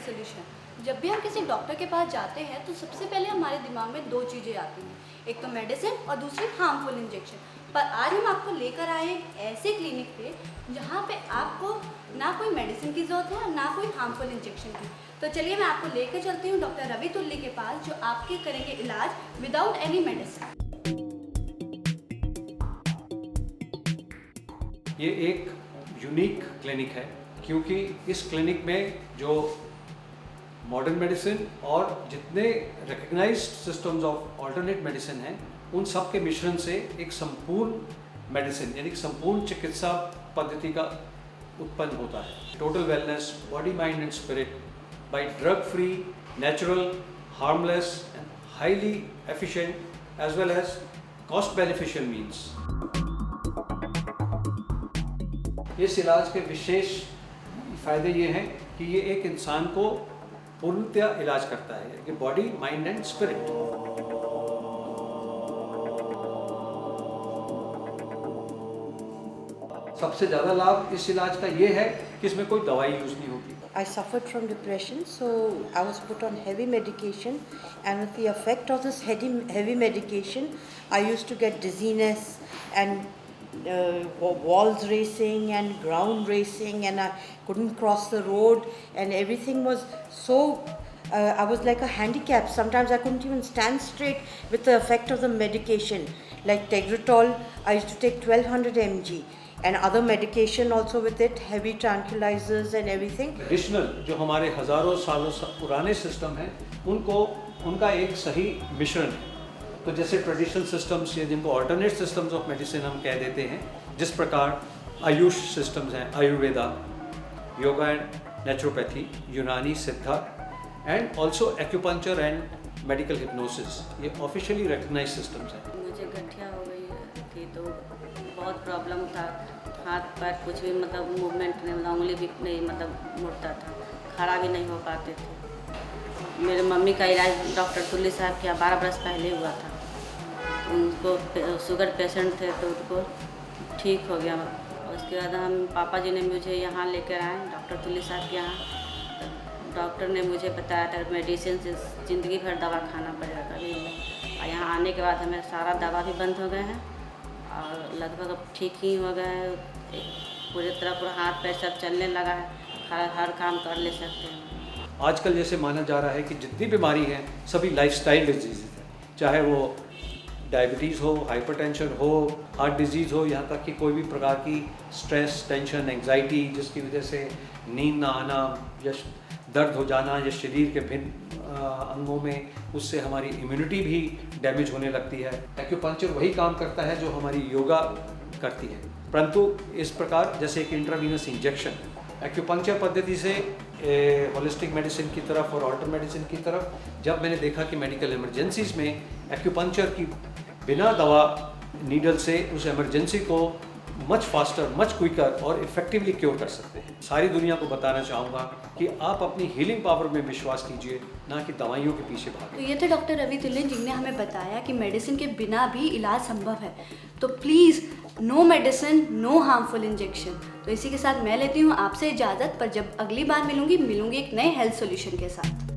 Health solution. जब भी हम किसी डॉक्टर के पास जाते हैं तो सबसे पहले हमारे दिमाग में दो चीज़ें आती हैं, एक तो मेडिसिन और दूसरी हार्मफुल इंजेक्शन। पर आज हम आपको लेकर आए हैं ऐसे क्लिनिक पे जहाँ पे आपको ना कोई मेडिसिन की ज़रूरत है और ना कोई हार्मफुल इंजेक्शन की। तो चलिए मैं आपको लेकर चलती हूँ डॉक्टर रवि तुल्ली के पास, जो आपके करेंगे इलाज विदाउट एनी मेडिसिन। ये एक यूनिक क्लिनिक है क्योंकि इस क्लिनिक में जो मॉडर्न मेडिसिन और जितने recognised systems of alternate medicine हैं उन सब के मिश्रण से एक संपूर्ण मेडिसिन यानी संपूर्ण चिकित्सा पद्धति का उत्पन्न होता है। Total wellness, body, mind and spirit by drug free, natural, harmless and highly efficient as well as cost beneficial means. इस इलाज के विशेष फ़ायदे ये हैं कि ये एक इंसान को पूर्णतः इलाज करता है कि बॉडी, माइंड एंड स्पिरिट। सबसे ज़्यादा लाभ इस इलाज का ये है कि इसमें कोई दवाई यूज़ नहीं होती। I suffered from depression, so I was put on heavy medication, and with the effect of this heavy medication, I used to get dizziness and walls racing and ground racing, and I couldn't cross the road, and everything was so. I was like a handicap. Sometimes I couldn't even stand straight with the effect of the medication. Like Tegretol, I used to take 1200 mg, and other medication also with it, heavy tranquilizers and everything. Traditional जो हमारे हज़ारों सालों पुराने system हैं उनका एक सही मिश्रण है। तो जैसे ट्रेडिशनल सिस्टम्स या जिनको ऑल्टरनेट सिस्टम्स ऑफ मेडिसिन हम कह देते हैं, जिस प्रकार आयुष सिस्टम्स हैं, आयुर्वेदा, योगा एंड नेचुरोपैथी, यूनानी, सिद्धा and also acupuncture and medical hypnosis, ये ऑफिशियली रिकग्नाइज सिस्टम्स हैं। मुझे गठिया हो गई थी तो बहुत प्रॉब्लम था, हाथ पैर कुछ भी मतलब मूवमेंट नहीं, मतलब उंगली भी नहीं मतलब मुड़ता था, खड़ा भी नहीं हो पाते थे। मेरे मम्मी का इलाज डॉक्टर तुल्ली साहब के 12 बरस पहले हुआ था। उनको शुगर पेशेंट थे तो उनको ठीक हो गया। उसके बाद हम पापा जी ने मुझे यहाँ लेकर आए डॉक्टर तुल्ली साहब के यहाँ। डॉक्टर ने मुझे बताया था मेडिसिन से ज़िंदगी भर दवा खाना पड़ेगा कभी नहीं। और यहाँ आने के बाद हमें सारा दवा भी बंद हो गए हैं और लगभग अब ठीक ही हो गए हैं। पूरी तरह पूरा हाथ पैर सब चलने लगा है, हर काम कर ले सकते हैं। आजकल जैसे माना जा रहा है कि जितनी बीमारी हैं सभी लाइफस्टाइल डिजीज़ हैं, चाहे वो डायबिटीज़ हो, हाइपरटेंशन हो, हार्ट डिजीज़ हो, यहाँ तक कि कोई भी प्रकार की स्ट्रेस, टेंशन, एंग्जाइटी जिसकी वजह से नींद ना आना या दर्द हो जाना या शरीर के भिन्न अंगों में, उससे हमारी इम्यूनिटी भी डैमेज होने लगती है। एक्यूपंक्चर वही काम करता है जो हमारी योगा करती है, परंतु इस प्रकार जैसे एक इंट्रावीनस इंजेक्शन एक्यूपंक्चर पद्धति से होलिस्टिक मेडिसिन की तरफ और ऑल्टर मेडिसिन की तरफ। जब मैंने देखा कि मेडिकल इमरजेंसीज़ में एक्यूपंक्चर की बिना दवा नीडल से उस इमरजेंसी को मच फास्टर, मच क्विकर और इफेक्टिवली क्योर कर सकते हैं। सारी दुनिया को बताना चाहूँगा कि आप अपनी हीलिंग पावर में विश्वास कीजिए, ना कि दवाइयों के पीछे भागें। तो ये थे डॉक्टर रवि तुल्ली जिनने हमें बताया कि मेडिसिन के बिना भी इलाज संभव है। तो please no medicine, no harmful injection. तो इसी के साथ मैं लेती हूँ आपसे इजाज़त, पर जब अगली बार मिलूंगी एक नए हेल्थ सोल्यूशन के साथ।